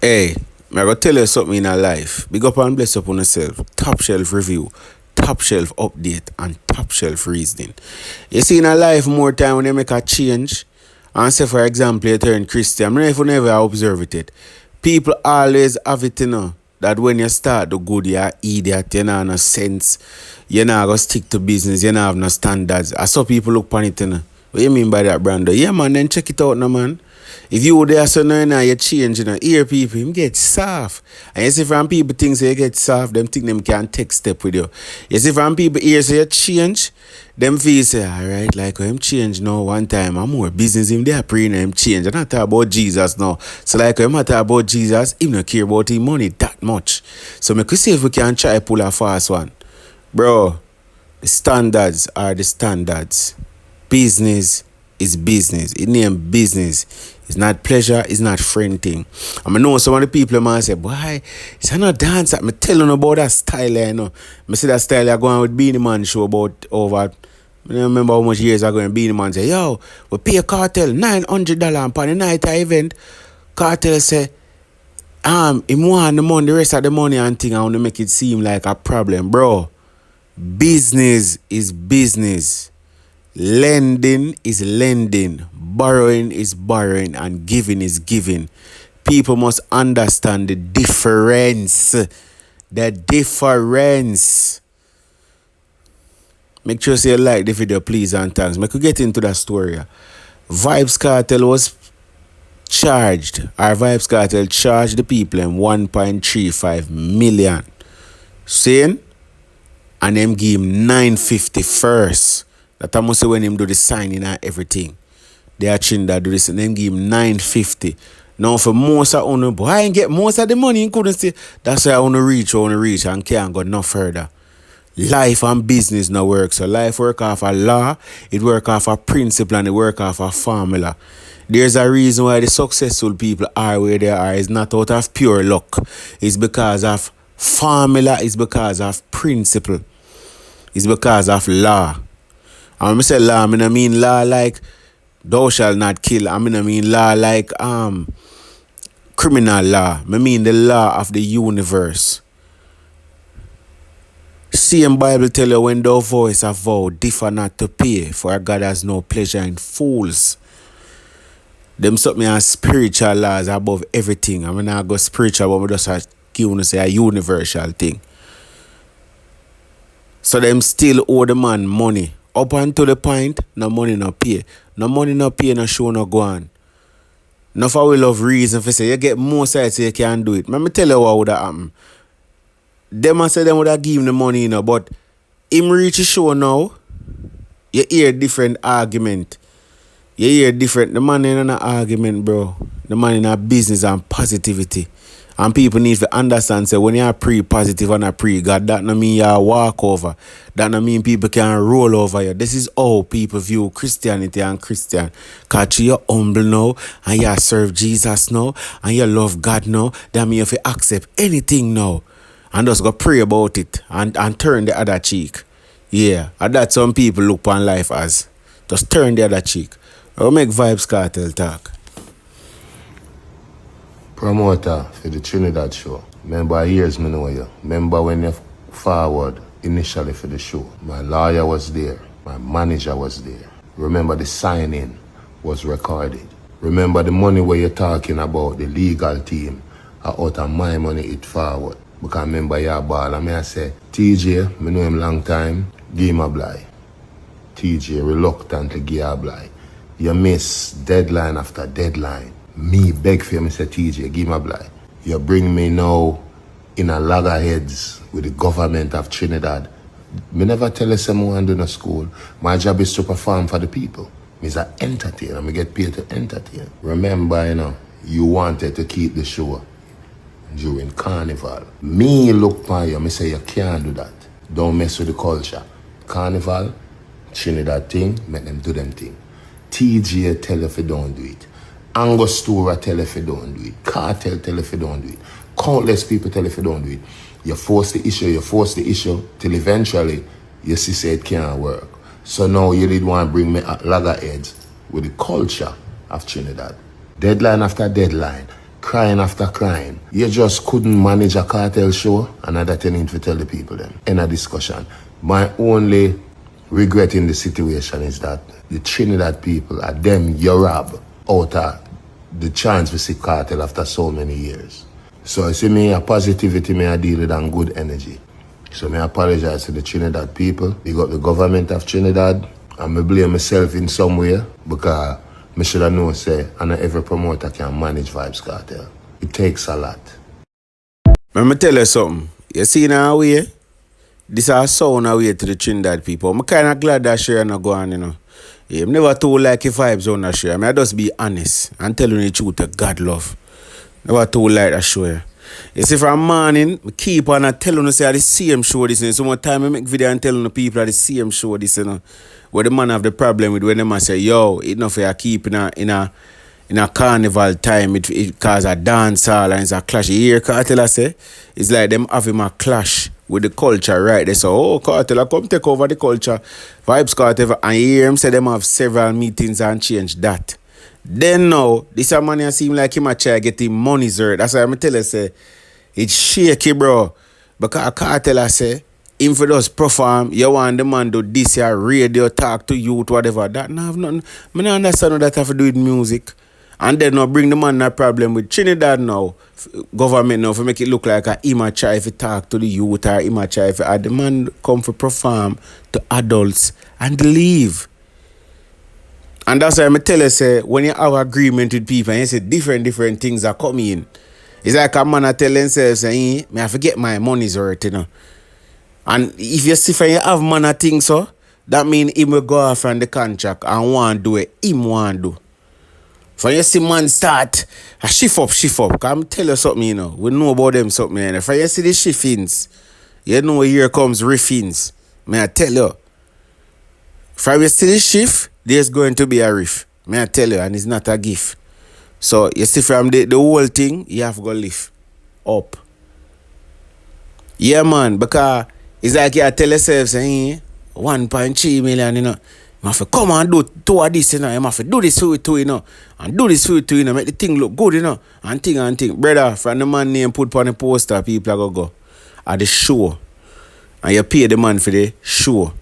Hey, I gotta tell you something in our life. Big up and bless up on yourself. Top shelf review, top shelf update, and top shelf reasoning. You see in our life more time when you make a change, and say for example you turn Christian, I don't know if you never observe it. People always have it, that when you start the good, you're idiot, you know, have no sense, you not gonna stick to business, you not have no standards. I saw people look on it, What you mean by that, Brando? Yeah, man, then check it out, no, man. If you there so now you change, hear people, him get soft. And you see from people think say you get soft, them think them can take step with you. You see from people here say you change, them feel say, alright, like when him change now one time, I'm more business him there praying him change. I'm not talking about Jesus now. So like when I talk about Jesus, him not care about his money that much. So me could see if we can try pull a fast one. Bro, the standards are the standards. Business is business. It name business. It's not pleasure, it's not friend thing. I know some of the people might say, boy, it's not dance. I'm telling about that style, I see that style I go on with Beanie Man show about over. I don't remember how much years ago when Beanie Man say, yo, we pay Cartel $900 for the night event. Cartel say, him want the money, the rest of the money and thing, I want to make it seem like a problem. Bro, business is business. Lending is lending, borrowing is borrowing, and giving is giving. People must understand the difference. The difference. Make sure you like the video, please, and thanks. Make we get into that story. Vybz Kartel was charged. Our Vybz Kartel charged the people in 1.35 million. Saying? And them give him 950 first. That I must say when him do the signing and everything. They are Trinidad do this and them give him 950. Now for most of you, but I ain't get most of the money you couldn't see. That's why I want to reach and can't go no further. Life and business no work. So life work off a law, it work off a principle, and it work off a formula. There's a reason why the successful people are where they are. It's not out of pure luck. It's because of formula, it's because of principle. It's because of law. And when I say law, I mean law like thou shalt not kill. I mean law like criminal law. I mean the law of the universe. Same Bible tell you when thou voice a vow, differ not to pay, for God has no pleasure in fools. Them something as spiritual laws above everything. I mean I go spiritual, but I just give you say a universal thing. So them still owe the man money. Up until the point, no money no pay. No money no pay, no show no go on. No for we love reason for say you get more side so you can do it. Let me tell you what would have happened. Them I say them would have given the money, but him reach the show now, you hear different argument. You hear different. The man in an argument, bro. The man in a business and positivity. And people need to understand, say, when you're pre-positive and a pre-God, that don't mean you're a walkover. That don't mean people can roll over you. This is how people view Christianity and Christian. Because you're humble now, and you serve Jesus now, and you love God now, that means you accept anything now. And just go pray about it, and turn the other cheek. Yeah, and that's some people look on life as. Just turn the other cheek. I'll make Vybz Kartel talk. Promoter for the Trinidad show. Remember years me know you. Remember when you forward initially for the show. My lawyer was there. My manager was there. Remember the signing was recorded. Remember the money where you're talking about, the legal team, are out of my money it forward. Because remember your ball. And I say, TJ, me know him long time, give him a blind. TJ reluctantly give a blind. You miss deadline after deadline. Me beg for you, Mr. TJ, give me a blind. You bring me now in a loggerheads with the government of Trinidad. Me never tell you someone do no school. My job is to perform for the people. Me's an entertainer. Me get paid to entertain. Remember, you wanted to keep the show during Carnival. Me look for you, me say you can't do that. Don't mess with the culture. Carnival, Trinidad thing, make them do them thing. TJ tell you if you don't do it. Angostura tell if you don't do it. Cartel tell if you don't do it. Countless people tell if you don't do it. You force the issue, till eventually you see say it can't work. So now you did want to bring me at loggerheads with the culture of Trinidad. Deadline after deadline. crying after crying. You just couldn't manage a cartel show, and that's what you need to tell the people then. In a discussion. My only regret in the situation is that the Trinidad people are them you rob out of the chance to see Cartel after so many years. So you see me a positivity me I deal with and good energy. So I apologize to the Trinidad people. Big up the government of Trinidad. And I blame myself in some way because I should have known say and every promoter can manage Vybz Kartel. It takes a lot. Let me tell you something. You see now way? This is sound away to the Trinidad people. I'm kind of glad that share not go on, you know. Yeah, I'm never told like if Vybz on that share. I just be honest and telling the truth that God love. Never told like that show. You see, from morning, I keep on telling you say the same show this. So much time I make video and telling the people the same show this, you know. Where the man have the problem with when them say, yo, it's not fair keep in a carnival time, it cause a dance hall and it's a clash. You hear Cartel I say? It's like them having a clash with the culture, right? They say, oh, Cartel, come take over the culture. Vybz Kartel, and you hear him say them have several meetings and change that. Then now, this a man seem like him a try get him money's worth. That's why I'm tell you, say, it's shaky, bro. Because Cartel I say, him for just perform, you want the man do this, your radio, talk to youth, whatever. That no have nothing. I don't understand how that have to do with music. And then now bring the man that problem with Trinidad now. Government now for make it look like a immature if you talk to the youth or immature if the man come for perform to adults and leave. And that's why I tell you, say, when you have agreement with people and you say different things are coming in. It's like a man that tell himself, say, I have to get my money's worth, you know. And if you see for you have man a thing so, that mean he will go off from the contract and want to do it, him want to do. For you see man start a shift up. Cause I'm tell you something, you know. We know about them something, you know. For you see the shiftings, you know here comes riffings. May I tell you. For you see the shift, there's going to be a riff. May I tell you, and it's not a gift. So you see from the whole thing, you have to go lift up. Yeah man, because it's like you tell yourself, say, 1.3 million, you know. You have to come and do two of this, you know. You have to do this for it too, you know. And do this for it too, you know. Make the thing look good, you know. And think. Brother, from the man name put on the poster, people are going to go at the show. And you pay the man for the show.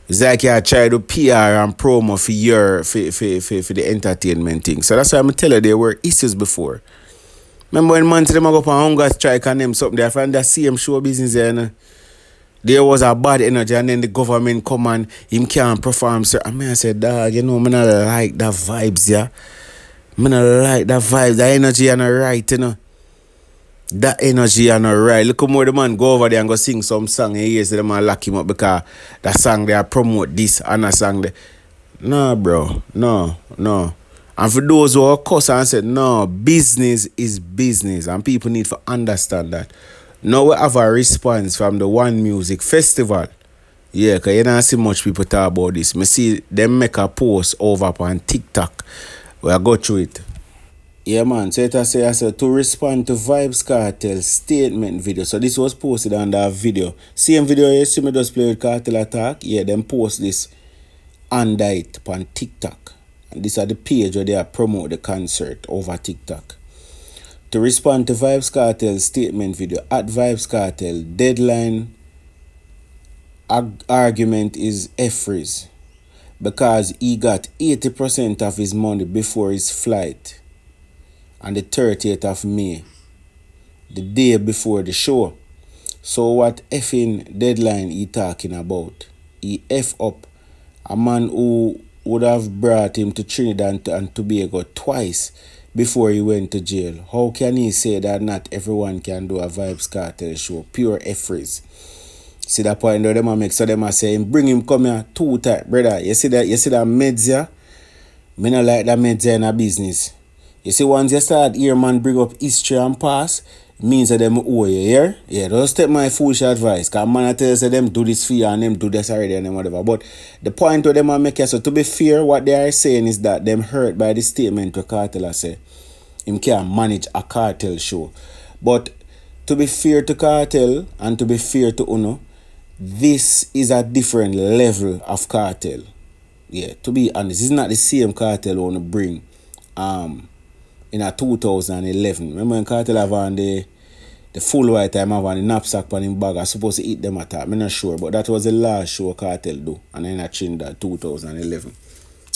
It's like you try to PR and promo for the entertainment thing. So that's why I'm telling you there were issues before. Remember when man said them go up on hunger strike and them something, they find that same show business there, you know. There was a bad energy and then the government come and him can't perform. So I said, dog, you know, I don't like that vibes, yeah. I don't like that vibes, that energy and right, you know. That energy and right. Look how more the man go over there and go sing some song and hear the man lock him up because that song they promote this and a song they. No, bro. No. And for those who are cuss and said, no, business is business and people need to understand that. Now we have a response from the One Music Festival. Yeah, because you don't see much people talk about this. I see them make a post over on TikTok. We'll go through it. Yeah, man. So it say, I said, to respond to Vybz Kartel statement video. So this was posted on that video. Same video you see me just play with Cartel Attack. Yeah, them post this under it on TikTok. And this are the page where they promote the concert over TikTok. To respond to Vybz Kartel's statement video, at Vybz Kartel, deadline argument is F-freeze because he got 80% of his money before his flight on the 30th of May, the day before the show. So what effing deadline he talking about? He F up a man who would have brought him to Trinidad and Tobago twice before he went to jail. How can he say that not everyone can do a Vybz Kartel show? Pure F-freeze. See that point where them make so them say bring him come here 2 times, brother. You see that meds here? Me not like that meds here in a business. You see once you start here man bring up history and past, means that them owe you, yeah? Yeah, don't take my foolish advice. Because man I tell you say them do this for you and them do this already and them whatever. But the point where them make you so to be fair, what they are saying is that them hurt by the statement to Cartel say him can't manage a Cartel show. But to be fair to Cartel and to be fair to Uno, this is a different level of Cartel. Yeah, to be honest, it's not the same Cartel want to bring in a 2011. Remember when Cartel have on the full white time have on the knapsack on him bag. I supposed to eat them at that. I'm not sure, but that was the last show Cartel do. And then I changed that 2011.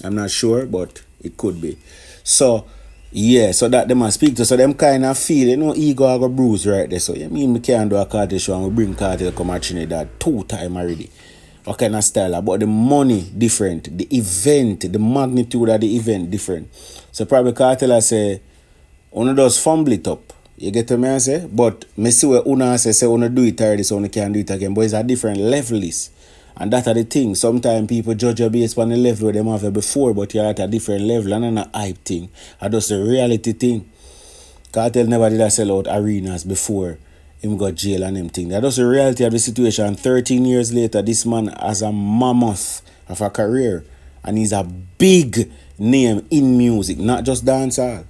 I'm not sure, but it could be. So, yeah, so that them must speak to. So them kind of feel, ego I go bruise right there. So, you mean me can't do a Cartel show and we bring Cartel come at Trinidad 2 times already. What kind of style? But the money different. The event, the magnitude of the event different. So probably Cartel I say, Una does fumble it up. You get what I say? But me see where Una say Una do it already so Una can do it again. But it's a different level list. And that are the thing. Sometimes people judge you based on the level where they have before, but you're at a different level. And not a hype thing. And that's the reality thing. Cartel never did a sell out arenas before him got jail and them thing. That's the reality of the situation. 13 years later, this man has a mammoth of a career. And he's a big name in music, not just dancehall.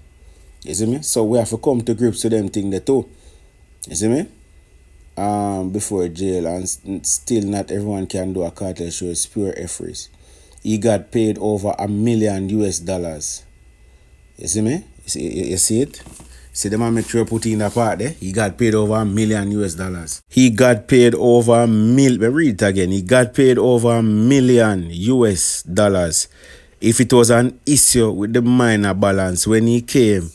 You see me? So we have to come to grips with them thing there too. You see me? Before jail, and still not everyone can do a Cartel show. It's pure efforts. He got paid over $1 million. You see me? You see it? See the man make sure put in the part there. He got paid over $1 million. He got paid over $1 million. Read it again. He got paid over $1 million. If it was an issue with the minor balance when he came,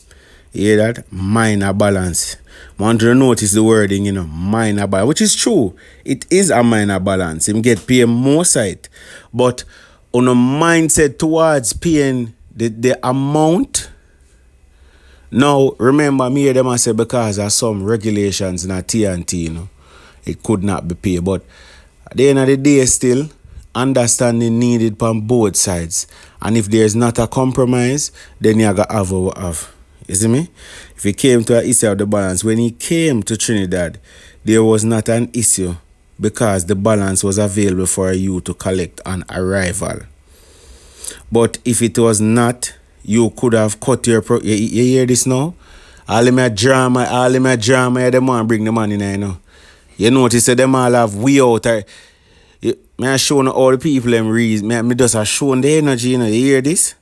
you hear that? Minor balance. Want to notice the wording, minor balance, which is true. It is a minor balance. Him get paid more side. But on a mindset towards paying the amount. Now, remember me hear them I say because of some regulations in a TNT, it could not be paid. But at the end of the day, still, understanding needed on both sides. And if there's not a compromise, then you got to have what we have. You see me? If he came to an issue of the balance, when he came to Trinidad, there was not an issue because the balance was available for you to collect on arrival. But if it was not, you could have cut your... You hear this now? All of my drama, them want bring the money in, You notice that them all have way out. I show all the people them reason. Me just have shown the energy, You hear this?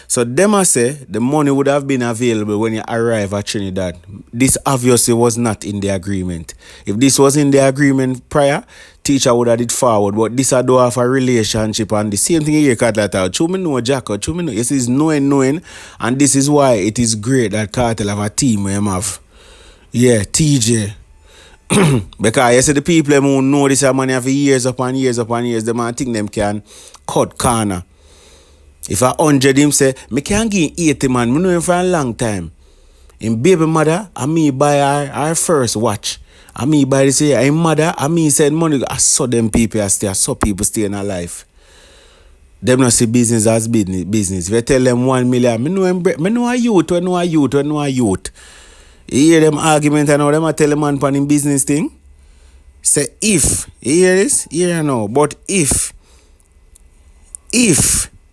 So them I say the money would have been available when you arrive at Trinidad. This obviously was not in the agreement. If this was in the agreement prior, teacher would have did forward. But this I do have a relationship and the same thing here Cartel. Chou me know Jacko, chou me know. This is knowing, and this is why it is great that Cartel have a team where him have. Yeah, TJ. Because you see the people who know this money for years upon years, them I think them can cut corner. If 100 him say, me can't give 80 man, me know him for a long time. In baby mother, I me buy her first watch. I me buy this here, in mother, I me send money. I saw them people I saw people stay in a life. Them not see business as business. If you tell them 1 million, me know a youth. You hear them argument and now them I tell them man pan in business thing. Say if, you hear this? Hear now. But if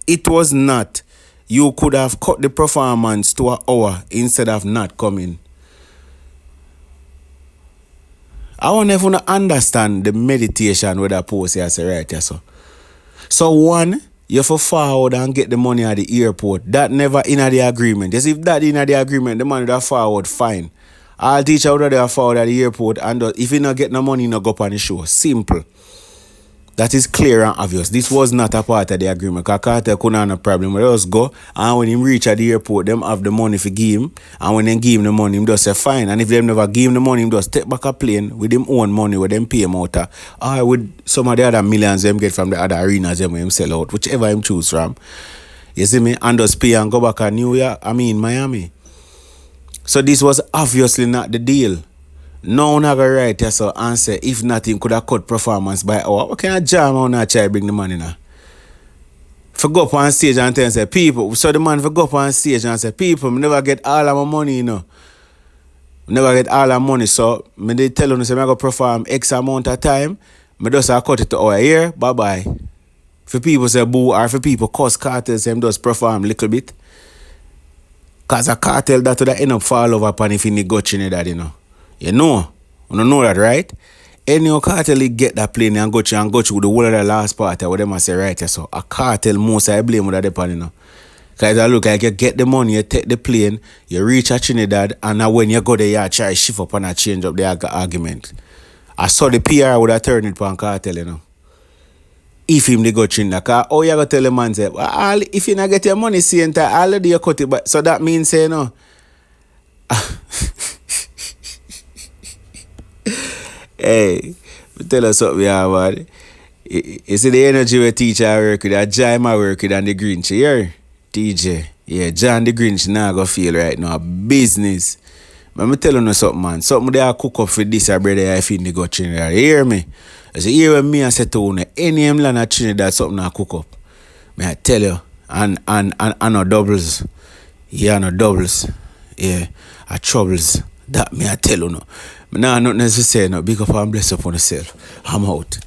it was not, you could have cut the performance to an hour instead of not coming. I want everyone to understand the meditation with that post here, say right here, So one, you have to forward and get the money at the airport. That never in the agreement. Yes, if that in the agreement, the money that forward, fine. I'll teach you how to forward at the airport, and if you not get no money, you not go up on the show. Simple. That is clear and obvious. This was not a part of the agreement. Because Cartel couldn't have no problem. Let us go. And when him reach at the airport, them have the money for give him. And when they give him the money, him just say fine. And if them never give him the money, him just take back a plane with him own money where them pay him out. Or with some of the other millions them get from the other arenas them where him sell out. Whichever him choose from. You see me? And just pay and go back to New York. Miami. So this was obviously not the deal. No one ever write here so and say if nothing could have cut performance by hour. What kind of jam on that try bring the money now? For go up on stage and tell say people, so the man for go up on stage and say people, me never get all of my money, Never get all of money. So me they tell them say I go perform X amount of time, me just cut it to our here, bye bye. For people say boo, or for people cause Cartel say them just perform a little bit. Cause a Cartel that would end up fall over upon if he go Trinidad, You don't know that, right? Any Cartel get that plane and go through the whole of the last part of what them say right here. So a Cartel most I blame with that depend, Because it look like you get the money, you take the plane, you reach a Trinidad, and now when you go there, you try to shift up and change up the argument. I saw the PR would have turned it on Cartel, you know. If him they go Trinidad, because how you going to tell the man, say, well, if you not get your money, see, already you cut it, but so that means, say, no. Hey, tell us something, man. You see the energy we teacher work with, that Jai my work with and the Grinch, you hear? TJ, yeah, John the Grinch now go feel right now, business. But me tell you something, man. Something they cook up for this, brother, I feel they go Trinidad. You hear me? I say, hear when me I say to you, any land at Trinidad, something I cook up. Me I tell you, and no doubles. Yeah, no doubles. Yeah, a troubles. That me I tell you no. Me nah nothing else to say no. Big up and bless up on yourself. I'm out.